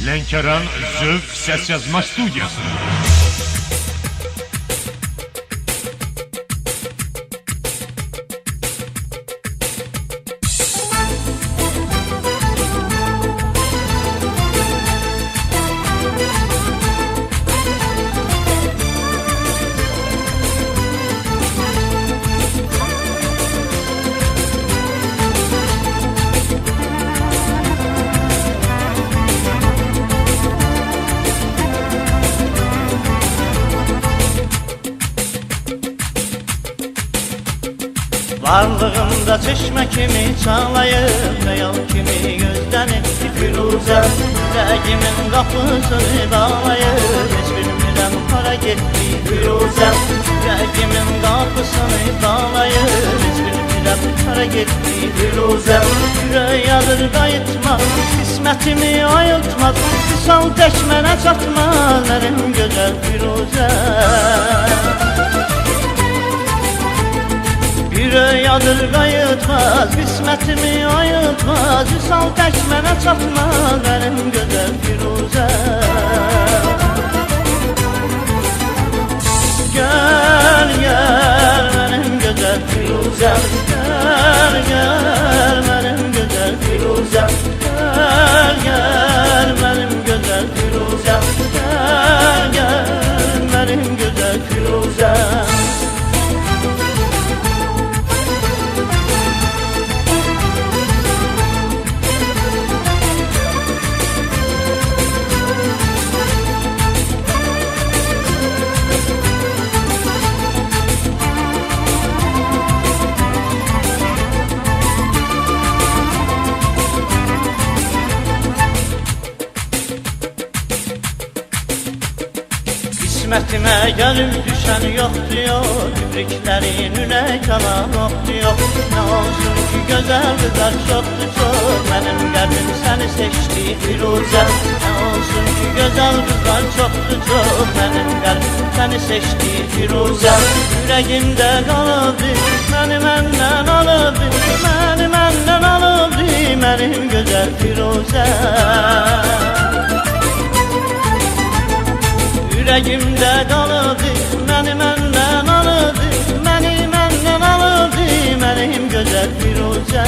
Lənkəran Zövq Səs Yazma Studiyası. Varlığımda çeşme kimi çalayım, reyal kimi gözden etti Firuzə. Rəgimin qapısını bağlayır, heç bilmirəm hara getdi Firuzə. Rəgimin qapısını bağlayır, heç bilmirəm hara getdi Firuzə. Ürək yadır qayıtmaz, qismətimi ayıltmaz, Visal tək mənə çatmaz, mənim gözəl Firuzə. Ürək yadır qayıtmaz, qismətimi ayıtmaz, Visal tək mənə çatmaz, mənim gözəl Firuzə. Gəl, gəl, mənim gözəl Firuzə. Gəl, gəl, mənim gözəl Firuzə. Gəl, gəl, mənim gözəl Firuzə. Gəl, gəl, mənim gözəl Firuzə. Qismətimə gəlib düşən yoxdur, yox, kibriklərin ürək alan oxdur, yox. Nə olsun ki gözəl qızlar çoxdur, çox, mənim qəlbim səni seçdi Firuzə. Nə olsun ki gözəl qızlar çoxdur, çox, mənim qəlbim səni seçdi Firuzə. Ürəyimdə qalıbdı, məni məndən alıbdı, məni məndən alıbdı, mənim gözəl Firuzə. Ürəyimdə qalıbdı, məni məndən alıbdı, məni məndən alıbdı, mənim gözəl Firuzə.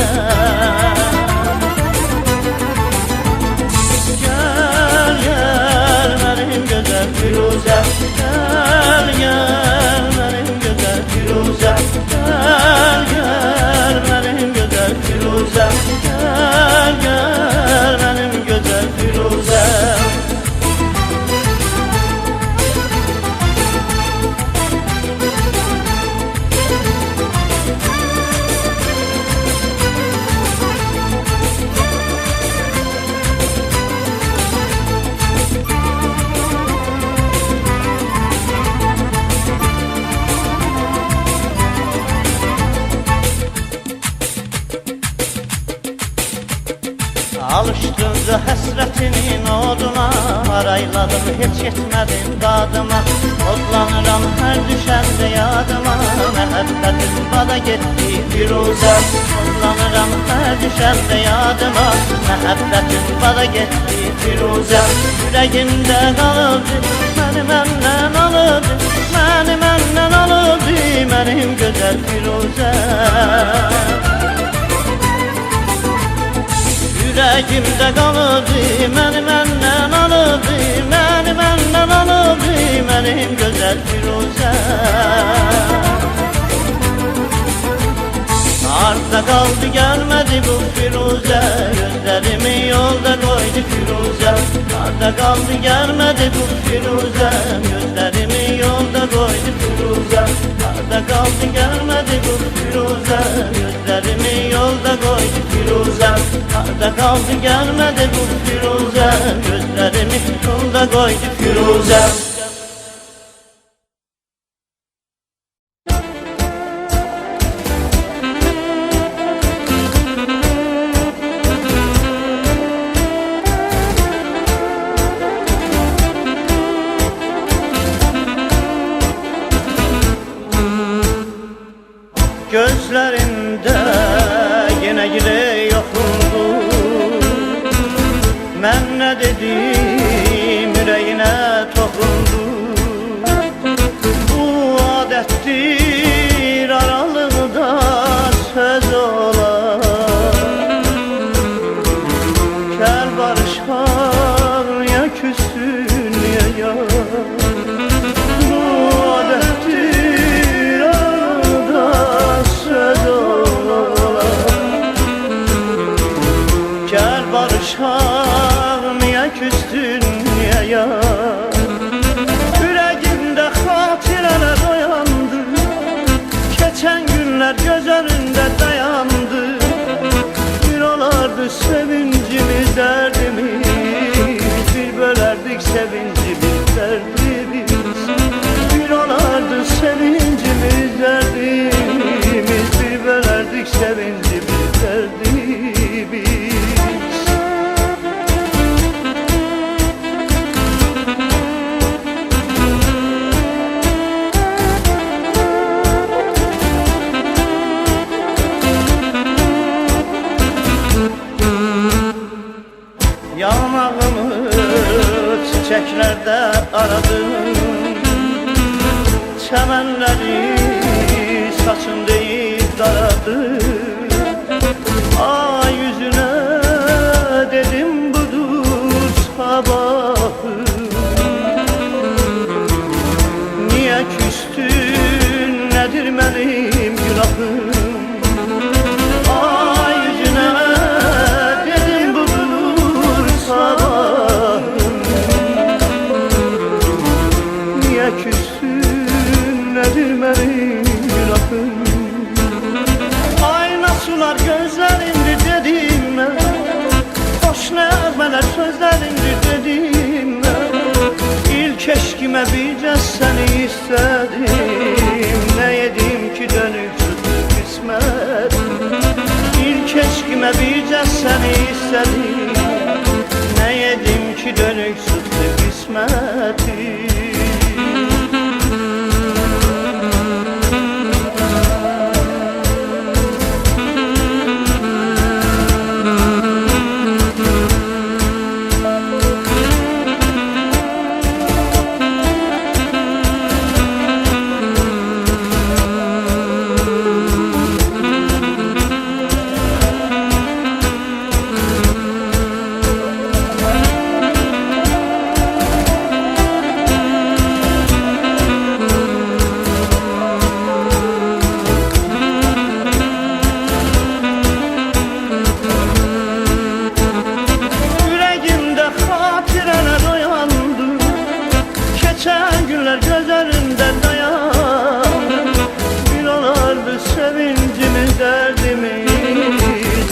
Gəl, gəl, mənim gözəl Firuzə. Gəl, gəl, mənim gözəl Firuzə. Gəl, gəl, mənim gözəl Firuzə. Gəl, gəl, mənim gözəl Firuzə. Alışdınca həsrətinin oduna, arayladım heç yetmədim dadıma. Odlanıram hər düşəndə yadıma, məhəbbətim bada getdi Firuzə. Odlanıram hər düşəndə yadıma, məhəbbətim bada getdi Firuzə. Ürəyimdə qalıbdı, məni məndən alıbdı, məni məndən alıbdı, mənim gözəl Firuzə. Ürəyimdə qalıbdı, məni məndən alıbdı, məni məndən alıbdı, mənim gözəl Firuzə. Arda qaldı, gəlmədi bu Firuzə, gözlərimi yolda qoydu Firuzə. Arda qaldı, gəlmədi bu Firuzə, gözlərimi yolda qoydu Firuzə. Arda qaldı, gəlmədi bu Firuzə, gözlərimi yolda qoydu Firuzə. Arda qaldı, gəlmədi bu Firuzə, gözlərimi yolda qoydu Firuzə. Gözlərində yenə gire yoxundu, Ben ne dedim yüreğine dokundu. Bu adettir aralıkta söz olar. Gel barışar ya küssün ya yar. Bu adettir aralıkta söz olar. Gel barışar ya küstün ya yar. Yüreğimde hatireler oyandı. Geçen günler göz önünde dayandı. Bir olardı sevincimiz derdimiz. Bir bölerdik sevincimiz derdimiz. Bir olardı sevincimiz derdimiz. Bir bölerdik sevincimiz derdimiz. Yanağımı çiçeklerde aradım. Çemenleri saçım deyip daradım. Ay yüzüne dedim budur sabahım. Niye küstün, nedir benim günahım? Ay yüzüne dedim budur sabahım. Niye küstün, nedir benim günahım? Ayna sular gözlerimdir dedim ben. Hoş neğmeler sözlerimdir dedim ben. İlk eşkime bileceğiz seni istedim. Ne yedim ki dönük tuttu kısmet. İlk eşkime bileceğiz seni istedim. Ne yedim ki dönük tuttu kısmeti. Göz önünde dayandı. Bir olardı sevincimiz derdimiz.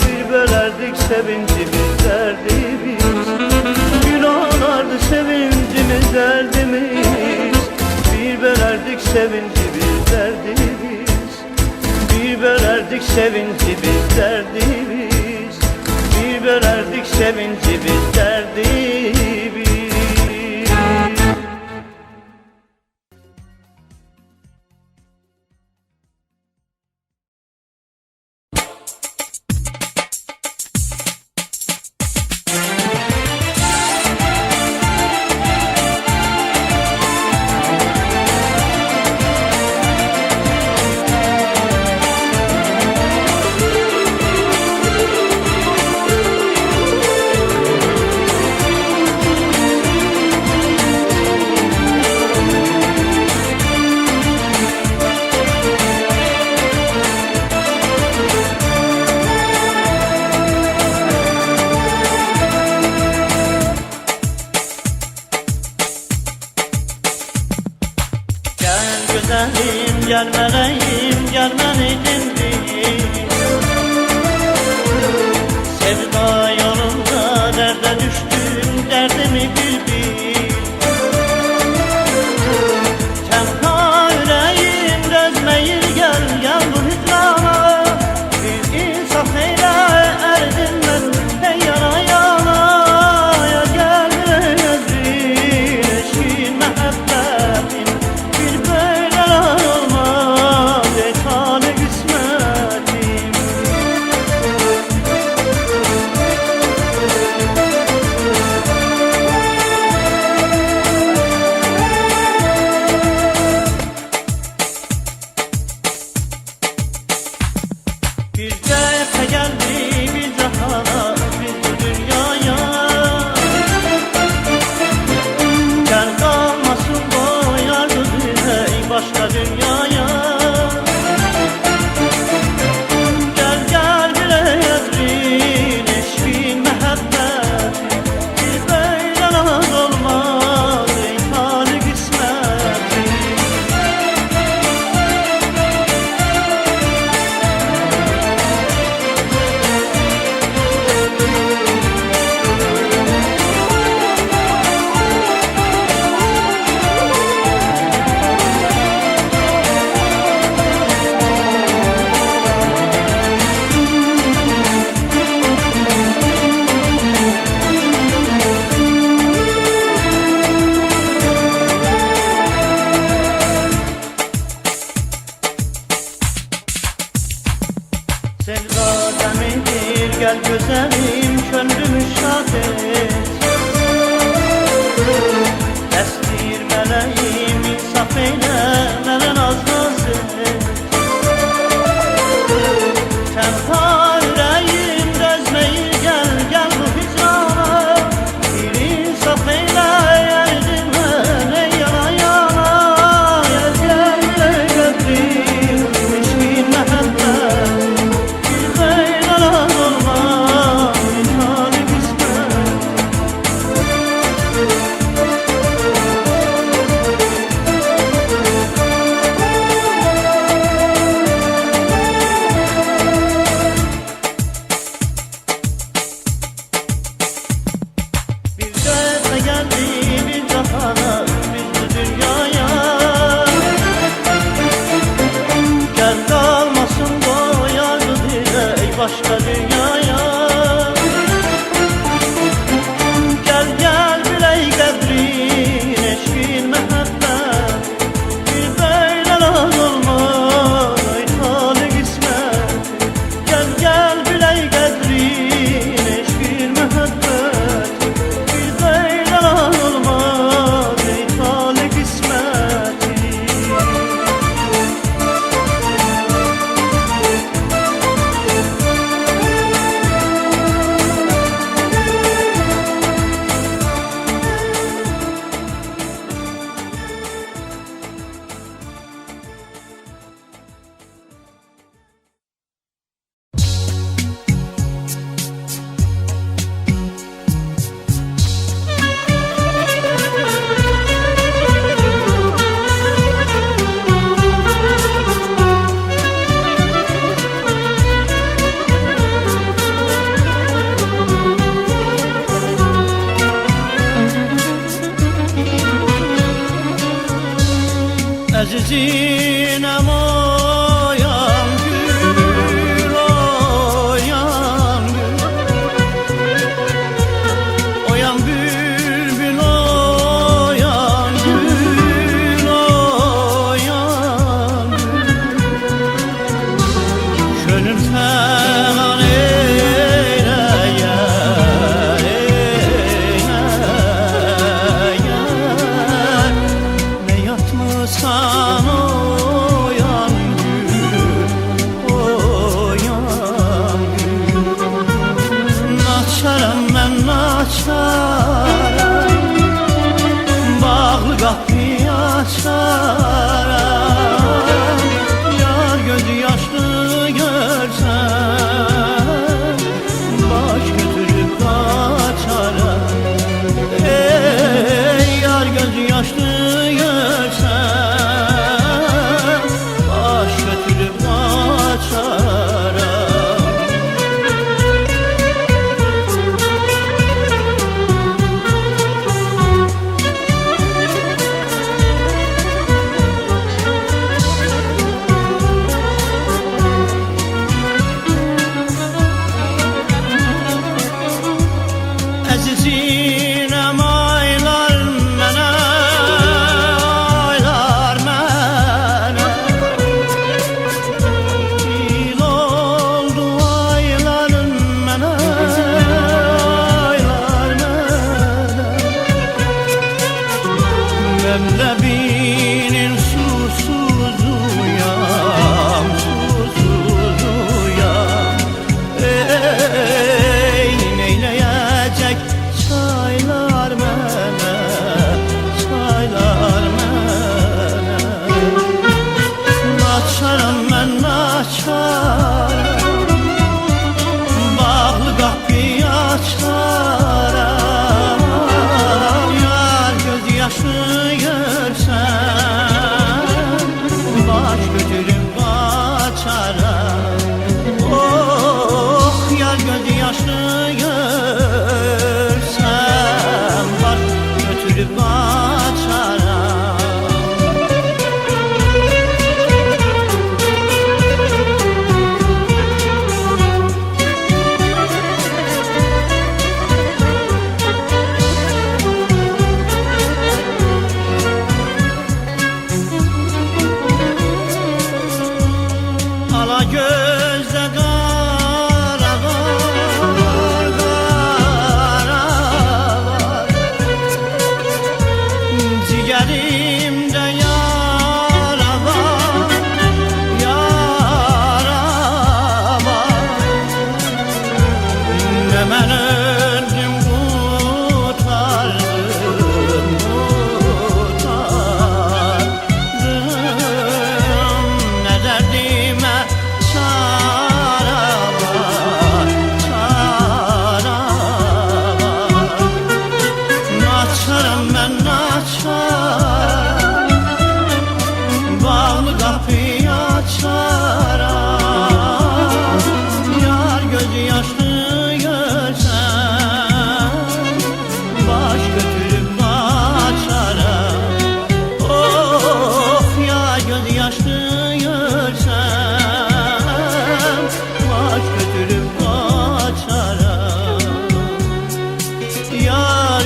Bir bölerdik sevincimiz derdimiz. Bir olardı sevincimiz derdimiz. Bir bölerdik sevincimiz derdimiz. Bir bölerdik sevincimiz derdimiz. Bir bölerdik sevincimiz derdimiz. Güzelim gel meleğim gel beni dindir. Sevda yolunda derde düştüm derdimi bil bil. Tenha yüreğim dözmeyir gel gel bu hicrana. Bir insaf eyle erdim ben ey yana yana. Ya gel gözün eşin mehabbetin bir böyle olmaz ey tane kısmetim. gel güzelim könlümü şad et. Destir meleğim insaf eyle, mene naz naz et. Tenha yüreğim dözmeyir, gel gel bu hicrana. Bir insaf eyle, yerdirme ey yana yana. Gel gel ey kadrim, eşkin mehabbet. Bir böyle laz olmaz, imkanı kısmet. Bir derde geldi bir cahana, üzdü dünyaya. Gel kalmasın doyardı dile ey başka dünyaya. Gel gel biley kadrin, eşkin mehabbet. Bir böyle laz olmaz, ey hali kısmet. Gel gel biley kadrin, eşkin mehabbet. Bir böyle laz olmaz, ey hali kısmet. Azizinem oyan gül, oyan gül. Oyan bülbül, oyan gül, oyan gül. Gönül fegan eyle, ne yatmışsan oyan gül, oyan gül. Naçaram ben naçaram, bağlı kapıyı açaram. Yar gözü yaşlı görsen, baş götürüp kaçaram. Ey yar gözü yaşlı görsen, baş götürüp kaçaram. Azizinem aylar mene, aylar mene. Yıl oldu ayların mene, aylar mene. Memlebinin susuzuyam, susuzuyam. Ey neyleyecek çaylar mene, çaylar mene. Naçaram ben naçaram, bağlı kapıyı açaram. Yar göz yaşı görsen,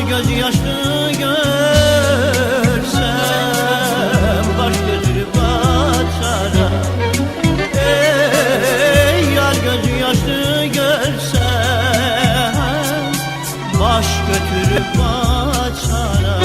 gözü yaşlı görsem baş götürüp açara. Ey yar gözü yaşlı görsem baş götürüp açara.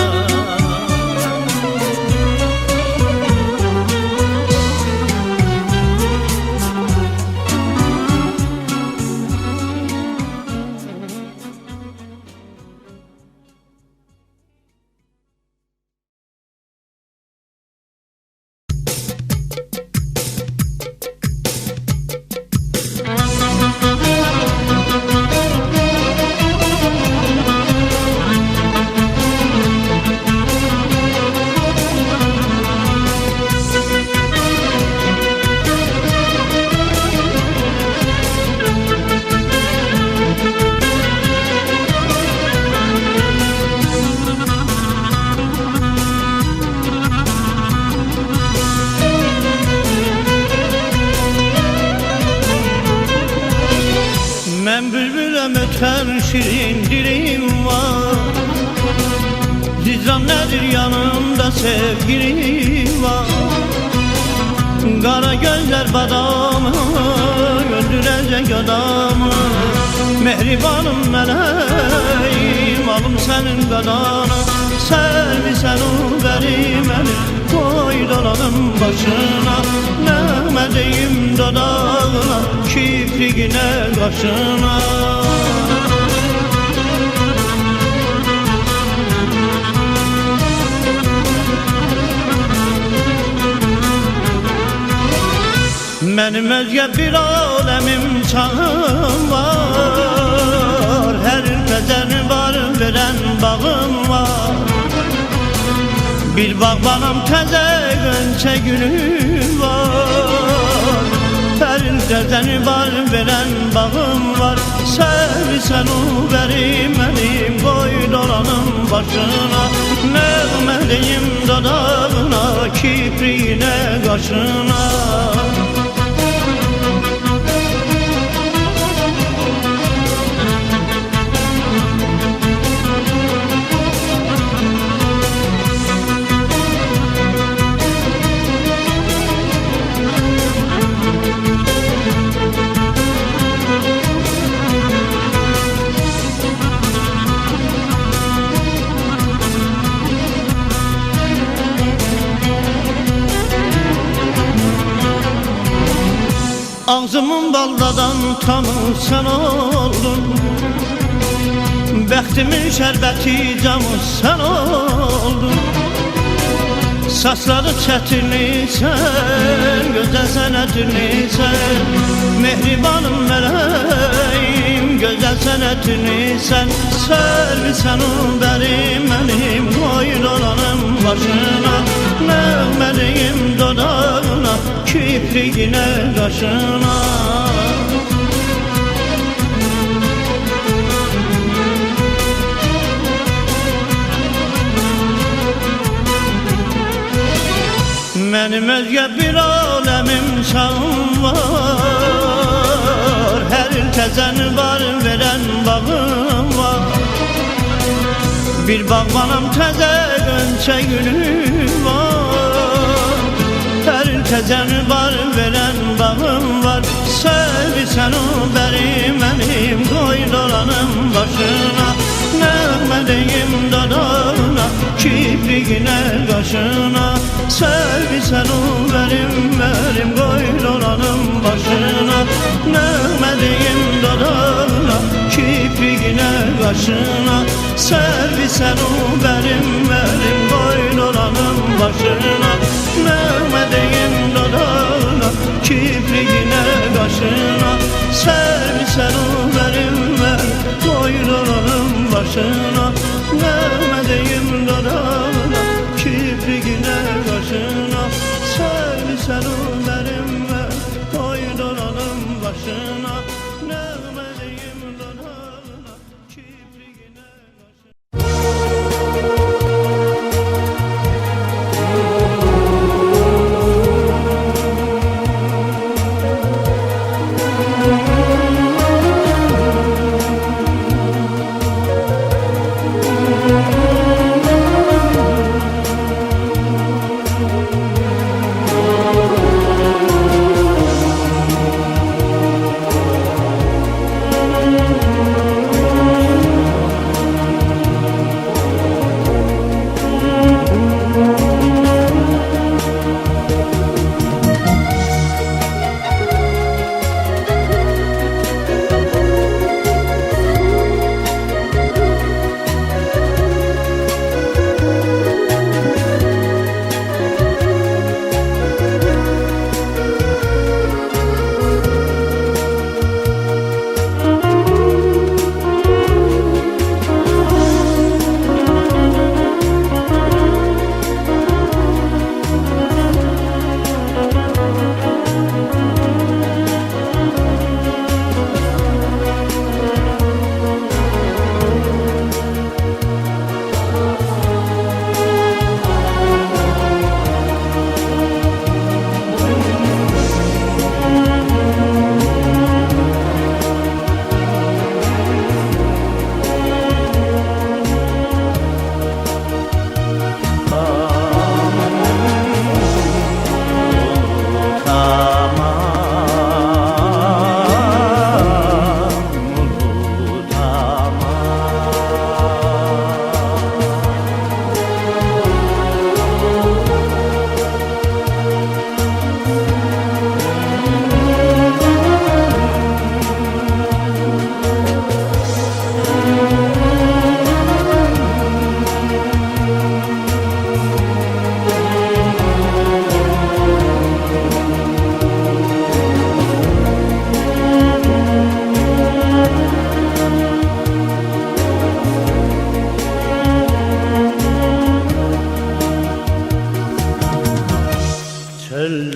Ben bülbülüm öter şirin dilim var. Zizan nedir yanımda sevgilim var. Kara gözler badamı öldürecek adamı. Mehribanım meleğim alım senin kadanı. Sevmişsen o benim elim koy dolanım başına. Ne deyim dodağına kiprigine kaşına. Benim özge bir alemim çağım var. Her ülkeden var veren bağım var. Bir bağbanam teze gönçe gülüm var. Her ülkeden var veren bağım var. Sevsen o benim elim koy dolanım başına. Nağmeliyim dodağına kipriğine kaşına. Ağzımın baldadan tamı sen oldun. Bəxtimin şərbəti camı sen oldun. Saçları çətirli sen, gözəl sənətirli sen. Mehribanım mələyim, gözəl sənətirli sen. Servirsən o benim elim koy dolanım başına. Nəğməliyim dodağına kipriğine kaşına. Benim özge bir alemim çağım var. Her ülkeden var veren bağım var. Bir bağbanam teze gönçe gülüm var. Her ülkeden var veren bağım var. Sevsen o benim elim koy dolanım başına. Nağmeliyim dodağına kipriğine kaşına. Sevsen o benim elim koy dolanım başına. Nağmeliyim dodağına kipriğine kaşına. Sevsen o benim elim koy dolanım başına. Nağmeliyim dodağına kipriğine kaşına. Sevsen o benim elim koy dolanım başına. Nağmeliyim dodağına kipriğine kaşına. Sevsen o benim elim koy dolanım başına. Nağmeliyim dodağına kipriğine kaşına.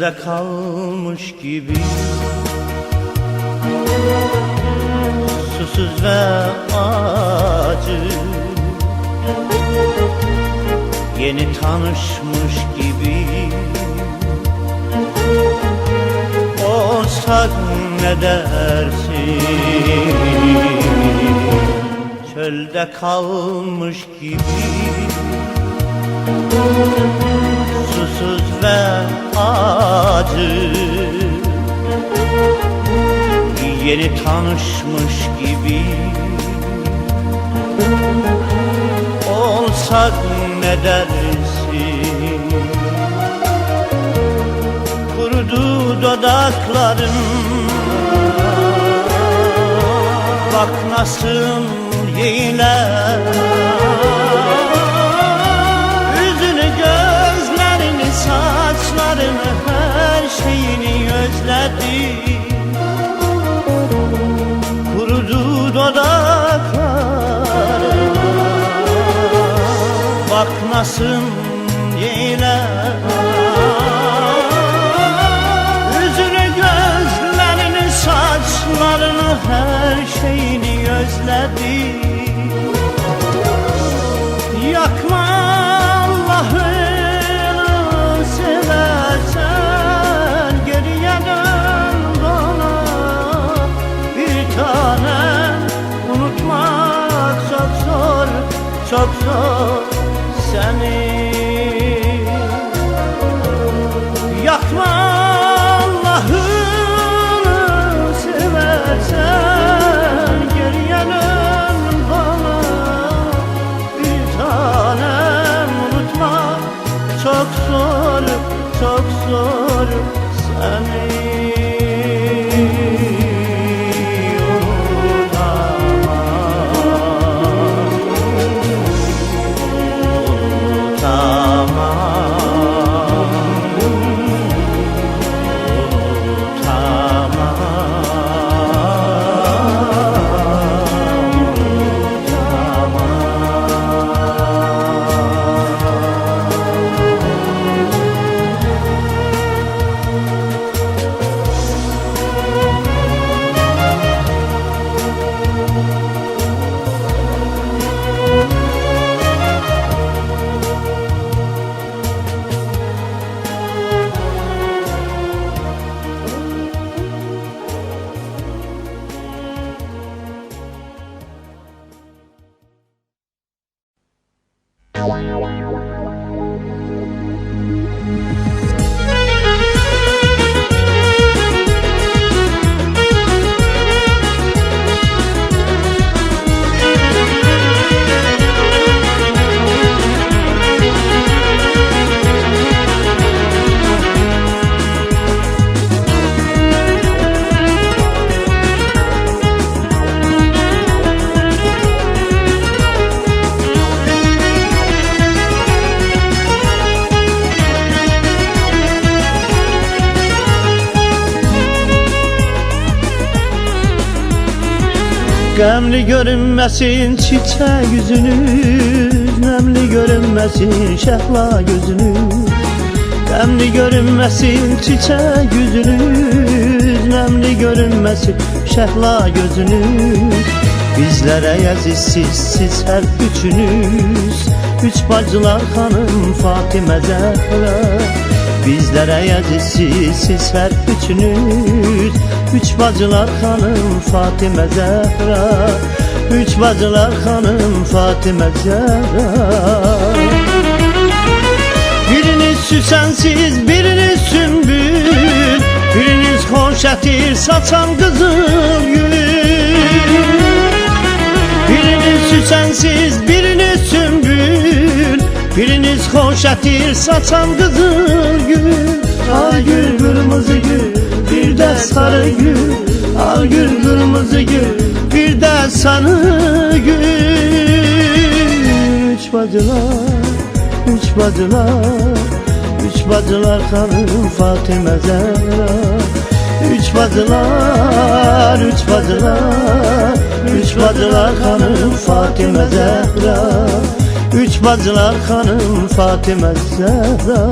çölde kalmış gibi, susuz ve acı, yeni tanışmış gibi olsak ne dersin? Çölde kalmış gibi, susuz ve acı, yeni tanışmış gibi olsak ne dersin? Kurudu dudakların, bak nasıl yeğler, yüzünü, gözlerini, saçlarını, her şeyini özledim. Kurudu dudakların, bak nasıl yeğler, yüzünü, gözlerini, saçlarını, her şeyini özledim. Yakma Allah'ını seversen, geriye dön bana bir tanem. Unutmak çok zor, çok zor seni. Yakma Allah'ını seversen, geriye dön bana bir tanem. Unutmak çok zor, çok zor seni. Qəmli görünməsin çiçək yüzünüz, nəmli görünməsin şəhla gözünüz. Qəmli görünməsin çiçək yüzünüz, nəmli görünməsin şəhla gözünüz. Bizlərə əzizsiz siz hər üçünüz, üç bacılar xanım Fatimə Zəhra. Bizlərə əzizsiz siz hər üçünüz, üç bacılar xanım Fatimə Zəhra. Üç bacılar xanım Fatimə Zəhra. Biriniz süsənsiz, biriniz sümbül, biriniz xoş ətir saçan qızıl gül. Biriniz süsənsiz, biriniz sümbül, biriniz xoş ətir saçan qızıl gül. Ay gül, qırmızı gül, bir de sarı gül. Al gül, kırmızı gül, bir de sarı gül. Üç bacılar, üç bacılar, üç bacılar hanım Fatimə Zəhra. Üç bacılar, üç bacılar, üç bacılar hanım Fatimə Zəhra. Üç bacılar hanım Fatimə Zəhra.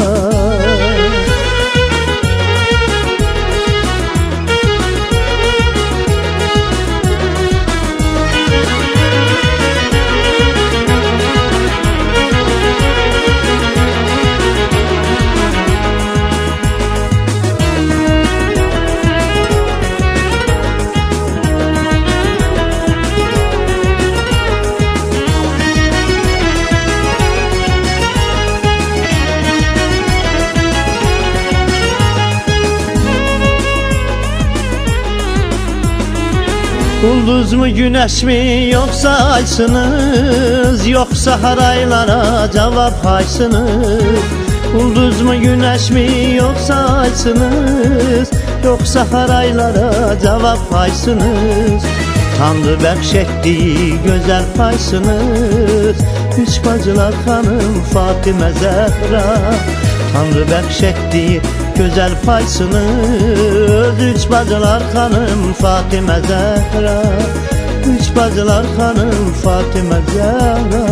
Ulduz mu güneş mi yoksa aysınız, yoksa haraylara cevap haysınız. Ulduz mu güneş mi yoksa aysınız, yoksa haraylara cevap haysınız. Tanrı bəxşetdiyi gözəl paysınız, üç bacılar xanım Fatimə Zəhra. Tanrı bəxşetdiyi gözəl paysınız, üç bacılar xanım Fatimə Zəhra. Üç bacılar xanım Fatimə Zəhra.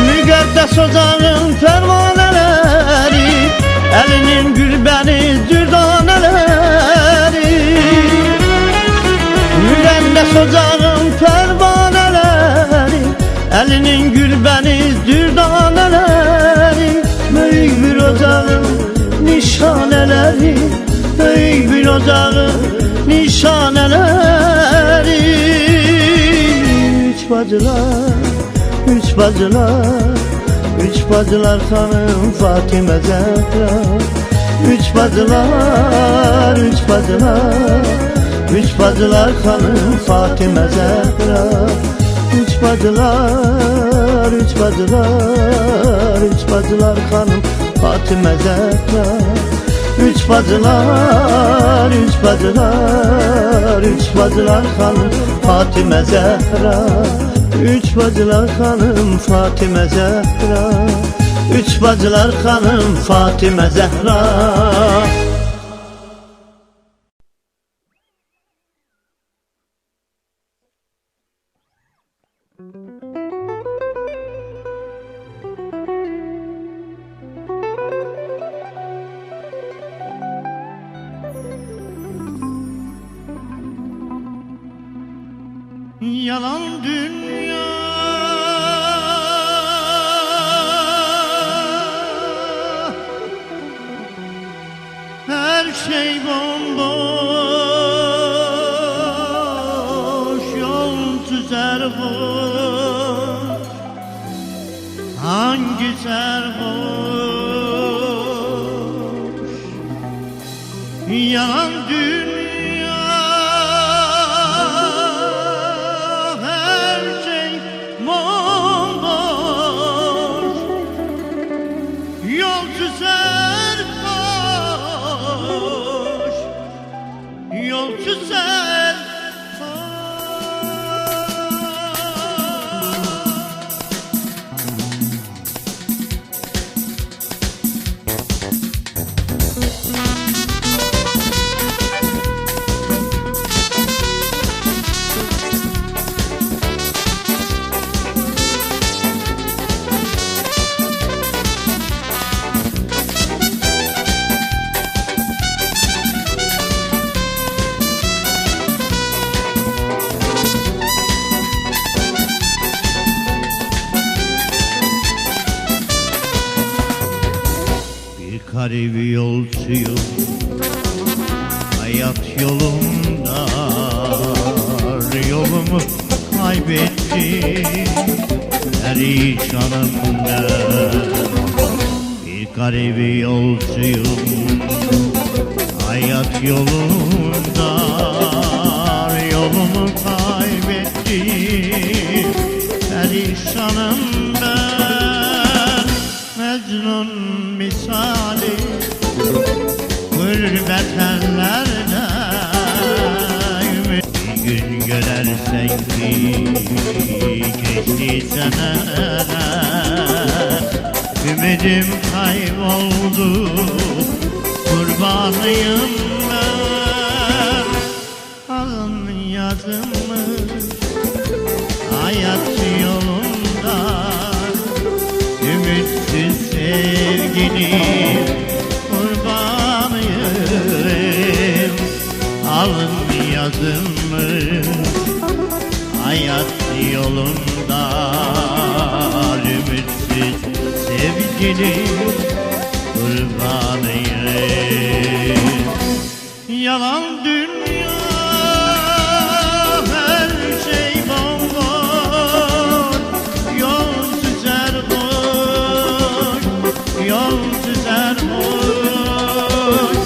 Müqəddəs ocağın pərvanələri, əlinin gülbəni dürdanələri. Müqəddəs ocağın pərvanələri, əlinin gülbəni dürdanələri. Böyük bir ocağın nişanələri, böyük bir ocağın nişanələri. Üç bacılar, üç bacılar, üç bacılar xanım Fatimə Zəhra. Üç bacılar, üç bacılar, üç bacılar xanım Fatimə Zəhra. Üç bacılar, üç bacılar, üç bacılar xanım Fatimə Zəhra. Üç bacılar, üç bacılar, üç bacılar xanım Fatimə Zəhra. Üç bacılar xanım Fatimə Zəhra. Üç bacılar xanım Fatimə Zəhra. Yalan dünya, her şey bomboş, yol tüzer boş. Hangi serhoş? Yalan dünya, garip yolcuyum, hayat yolunda yolumu kaybettim perişanımda. Bir garip yolcuyum, hayat yolunda yolumu kaybettim perişanım ben. Mecnun misali gurbet ellerde, bir gün görersen ki geçti seneler, ümidim kayboldu, kurbanıyım ben. Alın yazımı hayat yolunda, ümitsiz sevgilim kurbanıyım. Alın yazımı hayat yolunda, ümitsiz sevgilim kurbanıyım. Yalan dünya, her şey bomboş, yol süzer boş, yol süzer boş.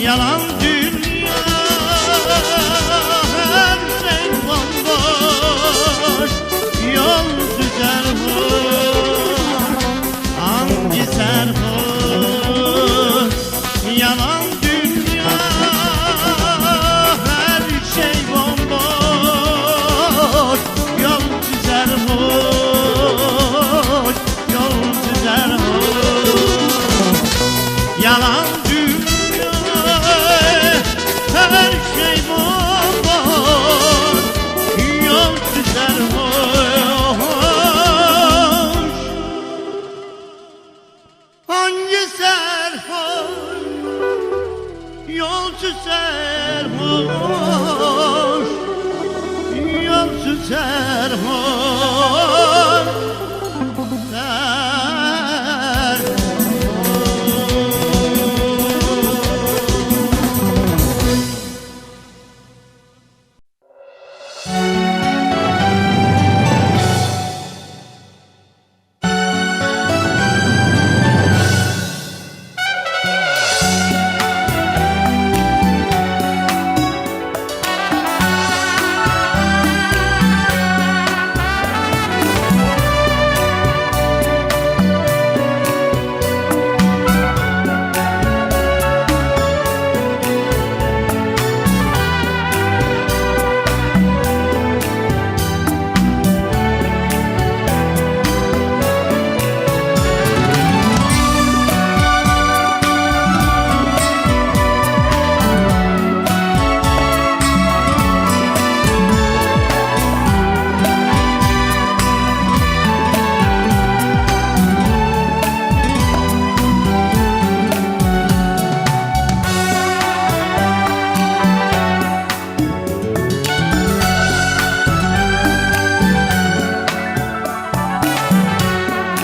Yalan dünya,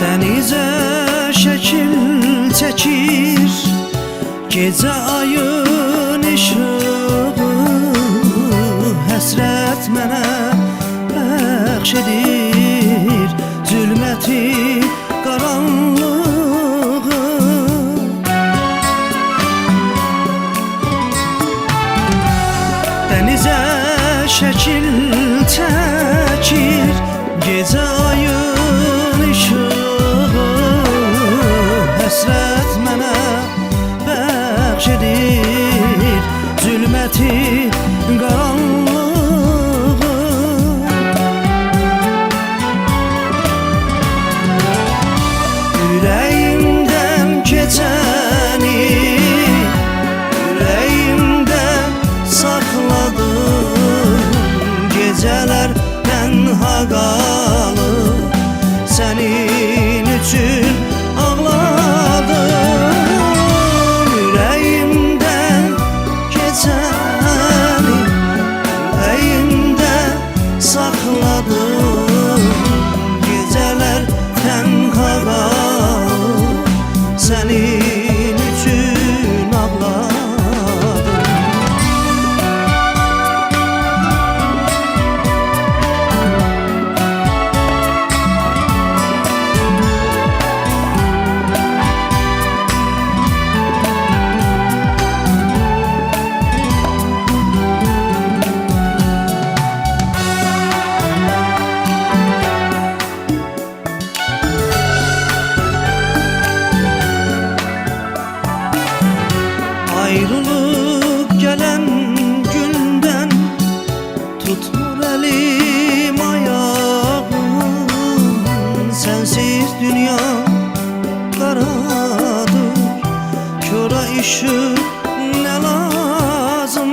Dənizə şəkil çəkir gecə ayın işığı, həsrət mənə bəxş edir zülməti qaranlığı. Dənizə şəkil çəkir gecə ayın işığı, həsrət mənə bəxş edir zülməti qaranlığı. Ürəyimdən keçəni ürəyimdə saxladım, gecələr tənha qalıb sənin üçün ağladım. Ürəyimdən keçəni ürəyimdə saxladım, gecələr tənha qalıb sənin üçün ağladım. Ayrılık gelen günden tutmur elim ayağım, sensiz dünya karadır, köre ışık ne lazım.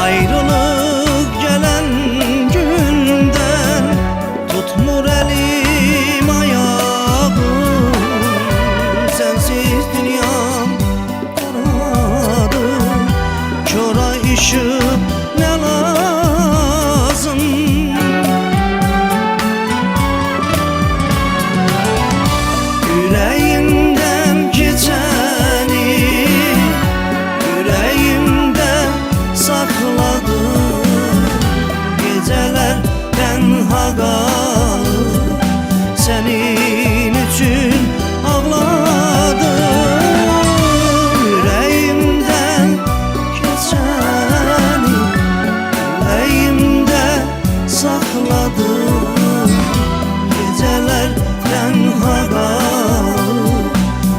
Ayrılık gelen günden tutmur elim ayağım, sensiz dünyam karadır, köre ışık ne lazım. Yüreğimden geçeni yüreğimde sakladım, geceler tenha kalıb senin için ağladım. Yüreğimden geçeni yüreğimde sakladım, geceler tenha kalıb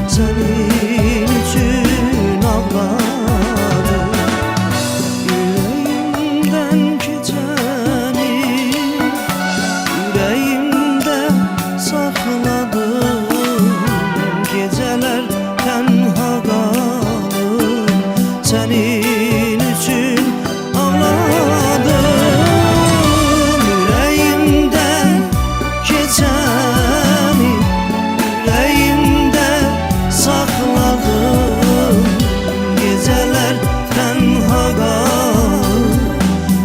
senin için ağladım. Yüreğimden geçeni yüreğimde sakladım, geceler tenha kalıb senin için ağladım. Yüreğimden geçeni yüreğimde sakladım, geceler tenha kalıb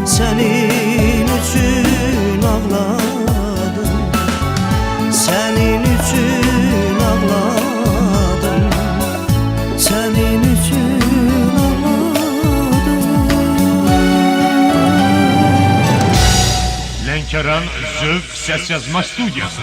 senin için ağladım. Senin için ağladım, senin için ağladım. Lənkəran Zövq Səs Yazma Studiyası.